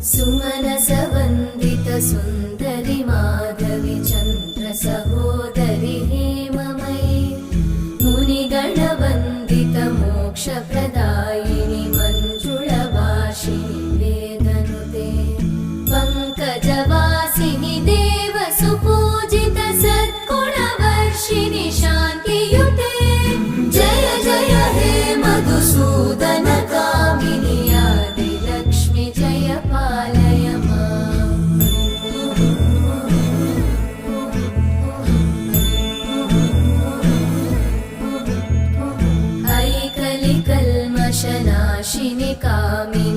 सुमनसवन्दित सुन्दरि माधवि चन्द्र सहोदरि हेममयि मुनिगणवन्दित मोक्षप्रदायिनि मञ्जुळभाषिणि वेदनुते पङ्कजवासिनि देवसुपूजित सद्गुणवर्षिणि शान्तियुते जय जय हे मधुसूदन कामिनि आदिलक्ष्मि जय पालय माम्। ऐकलिकल्मषनाशिनि कामिनि